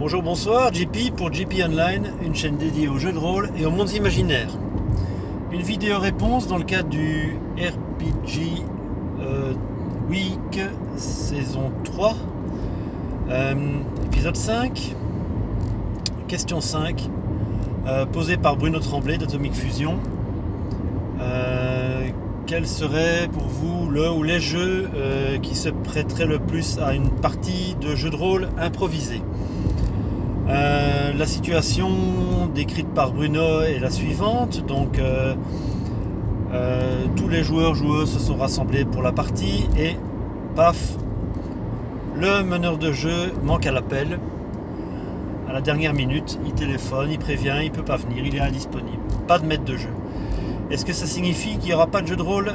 Bonjour, bonsoir, JP pour JP Online, une chaîne dédiée aux jeux de rôle et aux mondes imaginaires. Une vidéo réponse dans le cadre du RPG Week saison 3, épisode 5, question 5, posée par Bruno Tremblay d'Atomic Fusion. Quel serait pour vous le ou les jeux qui se prêteraient le plus à une partie de jeu de rôle improvisé? La situation décrite par Bruno est la suivante. Donc tous les joueuses se sont rassemblés pour la partie et paf, le meneur de jeu manque à l'appel à la dernière minute. Il téléphone, il prévient, il peut pas venir, il est indisponible, pas de maître de jeu. Est-ce que ça signifie qu'il n'y aura pas de jeu de rôle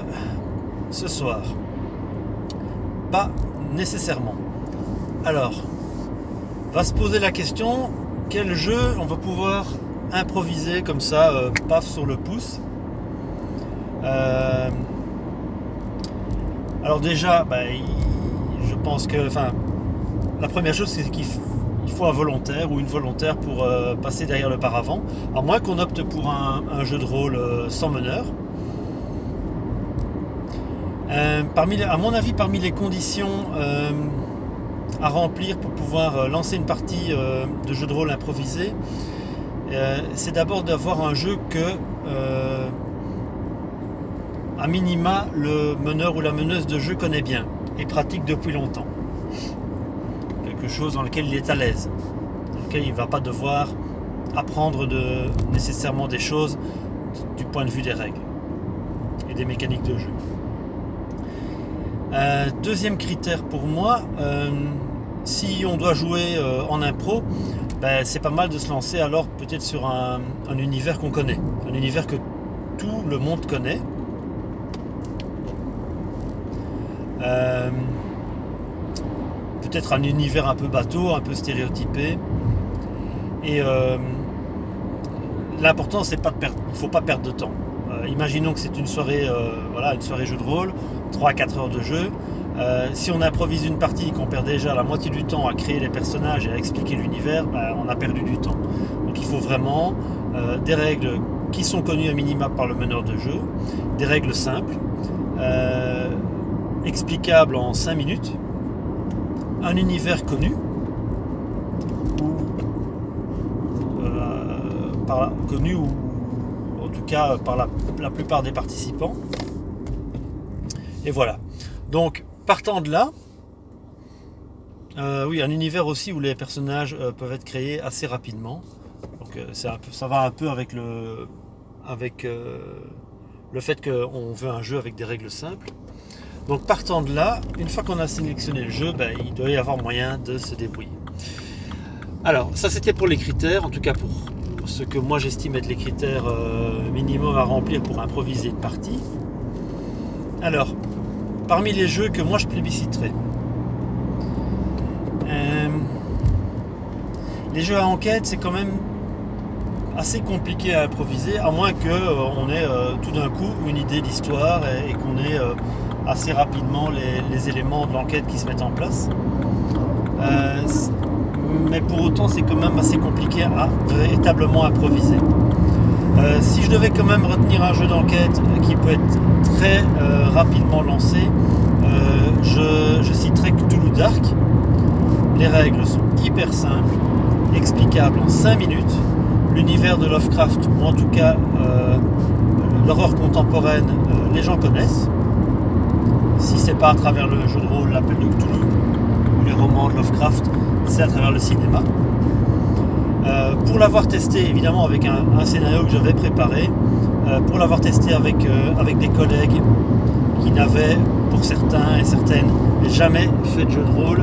ce soir? Pas nécessairement. Alors, va se poser la question, quel jeu on va pouvoir improviser comme ça, paf sur le pouce. Alors déjà, je pense que, la première chose c'est qu'il faut un volontaire ou une volontaire pour passer derrière le paravent, à moins qu'on opte pour un jeu de rôle sans meneur. À mon avis, parmi les conditions à remplir pour pouvoir lancer une partie de jeu de rôle improvisé, c'est d'abord d'avoir un jeu que à minima le meneur ou la meneuse de jeu connaît bien et pratique depuis longtemps. Quelque chose dans lequel il est à l'aise, dans lequel il ne va pas devoir apprendre nécessairement des choses du point de vue des règles et des mécaniques de jeu. Deuxième critère pour moi, si on doit jouer en impro, c'est pas mal de se lancer alors peut-être sur un univers qu'on connaît, un univers que tout le monde connaît. Peut-être un univers un peu bateau, un peu stéréotypé. Et l'important, c'est pas de perdre, il ne faut pas perdre de temps. Imaginons que c'est une soirée jeu de rôle, 3-4 heures de jeu. Si on improvise une partie et qu'on perd déjà la moitié du temps à créer les personnages et à expliquer l'univers, on a perdu du temps. Donc il faut vraiment des règles qui sont connues à minima par le meneur de jeu, des règles simples, explicables en 5 minutes, un univers connu, ou en tout cas par la plupart des participants. Et voilà. Donc partant de là, un univers aussi où les personnages peuvent être créés assez rapidement. Donc ça va un peu avec le fait qu'on veut un jeu avec des règles simples. Donc partant de là, une fois qu'on a sélectionné le jeu, il doit y avoir moyen de se débrouiller. Alors ça c'était pour les critères, en tout cas pour ce que moi j'estime être les critères minimum à remplir pour improviser une partie. Alors, parmi les jeux que moi je plébisciterais, les jeux à enquête c'est quand même assez compliqué à improviser, à moins qu'on ait tout d'un coup une idée d'histoire et qu'on ait assez rapidement les éléments de l'enquête qui se mettent en place. Mais pour autant c'est quand même assez compliqué à véritablement improviser. Si je devais quand même retenir un jeu d'enquête qui peut être très rapidement lancé, je citerais Cthulhu Dark. Les règles sont hyper simples, explicables en 5 minutes. L'univers de Lovecraft, ou en tout cas l'horreur contemporaine, les gens connaissent. Si c'est pas à travers le jeu de rôle, l'appel de Cthulhu, ou les romans de Lovecraft, c'est à travers le cinéma. Pour l'avoir testé évidemment avec un scénario que j'avais préparé, pour l'avoir testé avec des collègues qui n'avaient, pour certains et certaines, jamais fait de jeu de rôle,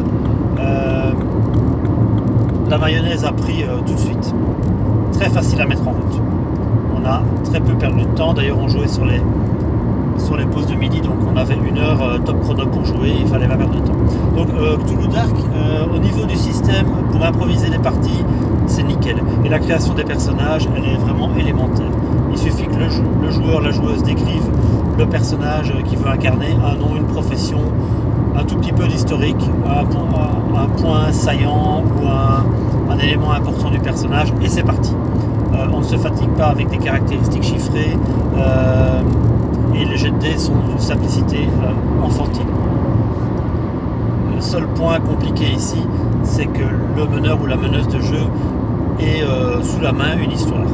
la mayonnaise a pris tout de suite. Très facile à mettre en route. On a très peu perdu de temps, d'ailleurs on jouait sur les pauses de midi, donc on avait 1 heure top chrono pour jouer, il fallait pas perdre de temps. Donc Cthulhu Dark, au niveau du système, pour improviser les parties, c'est nickel. Et la création des personnages, elle est vraiment élémentaire. Il suffit que le joueur, la joueuse décrive le personnage qu'il veut incarner, un nom, une profession, un tout petit peu d'historique, un point saillant ou un un élément important du personnage et c'est parti. On ne se fatigue pas avec des caractéristiques chiffrées et les jets de dés sont d'une simplicité enfantine. Le seul point compliqué ici, c'est que le meneur ou la meneuse de jeu ait sous la main une histoire.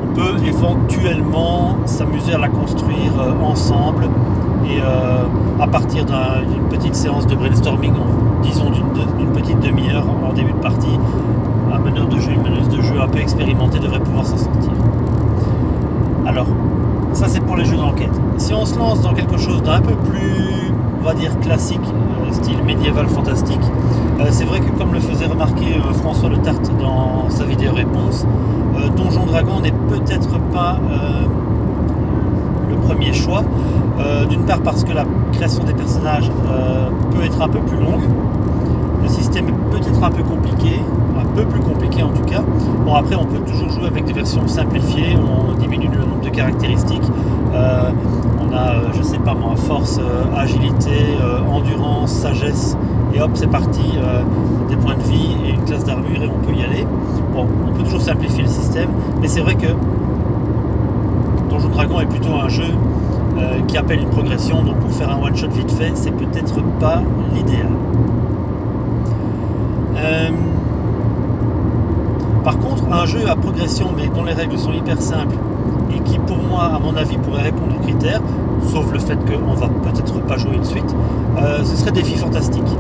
On peut éventuellement s'amuser à la construire ensemble et à partir d'une petite séance de brainstorming, disons d'une petite demi-heure en début de partie, un meneur de jeu, une meneuse de jeu un peu expérimentée devrait pouvoir s'en sortir. Alors, ça c'est pour les jeux d'enquête. Si on se lance dans quelque chose d'un peu plus, on va dire, classique, style médiéval fantastique, c'est vrai que comme le faisait remarquer François Le Tart dans sa vidéo réponse, Donjon Dragon n'est peut-être pas le premier choix. D'une part parce que la création des personnages peut être un peu plus longue, le système est peut-être un peu compliqué, un peu plus compliqué en tout cas. Bon, après on peut toujours jouer avec des versions simplifiées où on diminue le nombre de caractéristiques. On a, je sais pas moi, force, agilité, endurance, sagesse, et hop c'est parti, des points de vie et une classe d'armure et on peut y aller. Bon, on peut toujours simplifier le système, mais c'est vrai que Donjon Dragon est plutôt un jeu qui appelle une progression, donc pour faire un one shot vite fait, c'est peut-être pas l'idéal. Par contre, un jeu à progression mais dont les règles sont hyper simples et qui pour moi, à mon avis, pourrait répondre aux critères, sauf le fait qu'on va peut-être pas jouer une suite, ce serait Défi Fantastique.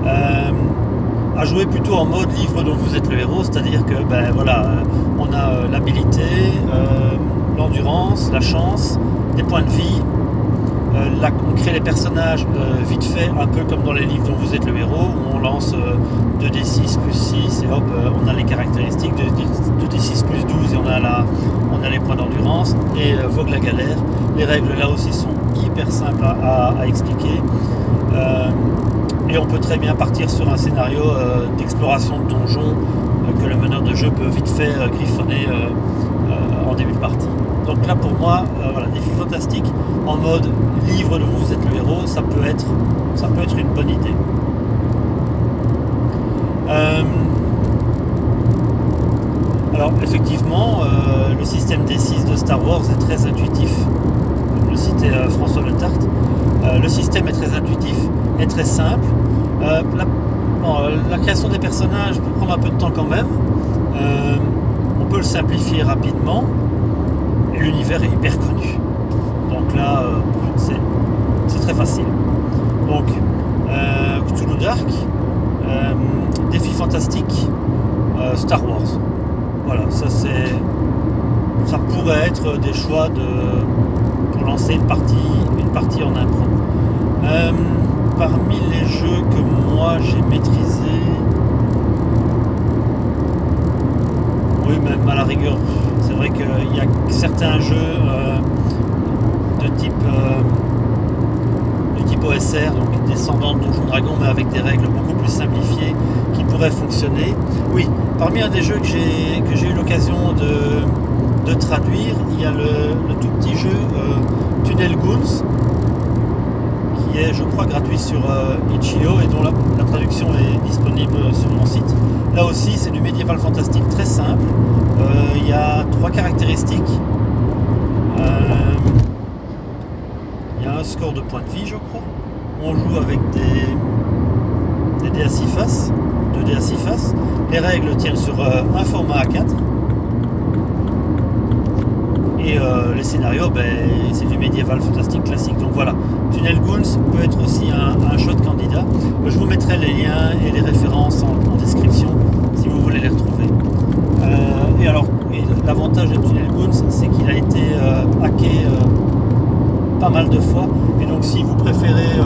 À jouer plutôt en mode livre dont vous êtes le héros, c'est-à-dire que ben voilà, on a l'habilité, l'endurance, la chance, des points de vie. Là, on crée les personnages vite fait, un peu comme dans les livres dont vous êtes le héros, où on lance 2d6 plus 6 et hop, on a les caractéristiques, 2d6 plus 12 et on a les points d'endurance, et vogue la galère. Les règles là aussi sont hyper simples à expliquer. Et on peut très bien partir sur un scénario d'exploration de donjons que le meneur de jeu peut vite fait griffonner en début de partie. Donc là pour moi, voilà, Défi Fantastique en mode livre dont vous êtes le héros, ça peut être une bonne idée. Alors effectivement, le système D6 de Star Wars est très intuitif, comme le citait François Le Tart. Le système est très intuitif, est très simple. La création des personnages peut prendre un peu de temps quand même. On peut le simplifier rapidement. Et l'univers est hyper connu. Donc là, c'est très facile. Donc, Cthulhu Dark, Défi Fantastique, Star Wars. Voilà, ça pourrait être des choix pour lancer une partie en impro. Parmi les jeux que moi j'ai maîtrisés, oui, même à la rigueur, c'est vrai qu'il y a certains jeux de type OSR, donc descendant de Donjon Dragon, mais avec des règles beaucoup plus simplifiées qui pourraient fonctionner. Oui, parmi un des jeux que j'ai eu l'occasion de traduire, il y a le tout petit jeu Tunnel Goons, qui est, je crois, gratuit sur itch.io et dont la traduction est disponible sur mon site. Là aussi, c'est du médiéval fantastique très simple. Il y a 3 caractéristiques. Il y a un score de points de vie, je crois. On joue avec des dés à 6 faces, 2 dés à 6 faces. Les règles tiennent sur un format A4. Et les scénarios, c'est du médiéval fantastique classique. Donc voilà, Tunnel Goons peut être aussi un chouette candidat. Je vous mettrai les liens et les références en description si vous voulez les retrouver. Et l'avantage de Tunnel Goons, c'est qu'il a été hacké pas mal de fois. Et donc si vous préférez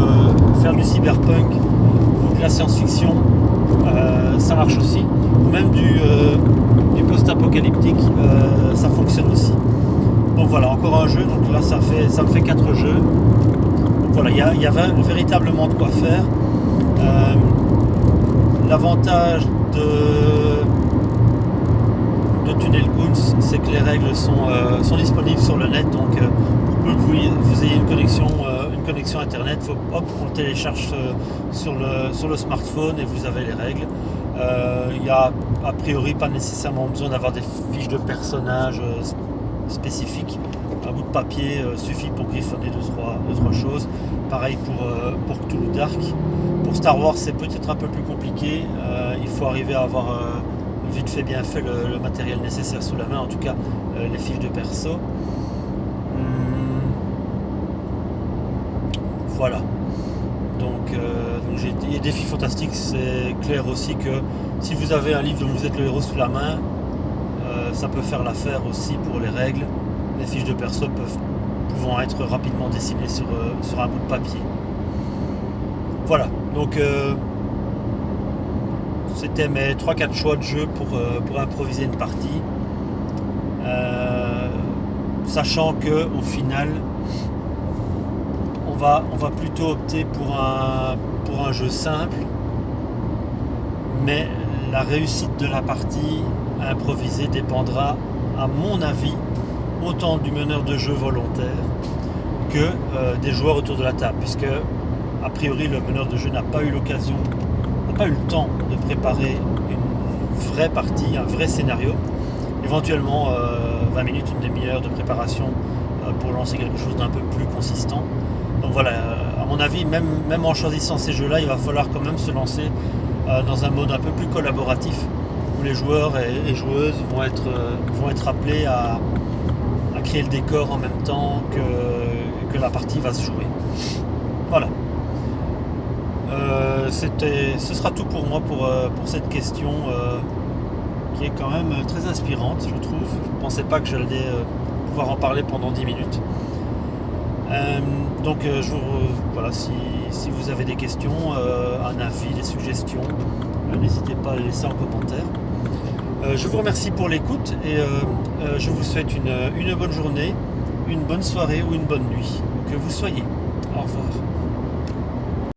faire du cyberpunk ou de la science-fiction, ça marche aussi. Ou même du post-apocalyptique, ça fonctionne aussi. Donc voilà, encore un jeu, donc là ça me fait 4 jeux. Donc voilà, il y a véritablement de quoi faire. L'avantage de Tunnel Goons, c'est que les règles sont disponibles sur le net, donc pour peu que vous ayez une connexion connexion internet, on le télécharge sur le smartphone et vous avez les règles. Il n'y a a priori pas nécessairement besoin d'avoir des fiches de personnages spécifiques. Un bout de papier suffit pour griffonner deux, trois choses. Pareil pour Cthulhu Dark. Pour Star Wars, c'est peut-être un peu plus compliqué. Il faut arriver à avoir vite fait bien fait le matériel nécessaire sous la main, en tout cas les fiches de perso. Voilà. Donc les défis fantastiques, c'est clair aussi que si vous avez un livre dont vous êtes le héros sous la main, ça peut faire l'affaire aussi pour les règles. Les fiches de perso pouvant être rapidement dessinées sur un bout de papier. Voilà, donc c'était mes 3-4 choix de jeu pour improviser une partie. Sachant que au final, on va plutôt opter pour un jeu simple, mais la réussite de la partie à improviser dépendra, à mon avis, autant du meneur de jeu volontaire que des joueurs autour de la table, puisque a priori le meneur de jeu n'a pas eu le temps de préparer une vraie partie, un vrai scénario, éventuellement 20 minutes, une demi-heure de préparation pour lancer quelque chose d'un peu plus consistant. Donc voilà, à mon avis, même en choisissant ces jeux-là, il va falloir quand même se lancer dans un mode un peu plus collaboratif, où les joueurs et joueuses vont être appelés à créer le décor en même temps que la partie va se jouer. Voilà. Ce sera tout pour moi pour cette question qui est quand même très inspirante, je trouve. Je ne pensais pas que j'allais pouvoir en parler pendant 10 minutes. Donc voilà, si vous avez des questions, un avis, des suggestions, n'hésitez pas à les laisser en commentaire. Je vous remercie pour l'écoute et je vous souhaite une bonne journée, une bonne soirée ou une bonne nuit, que vous soyez. Au revoir.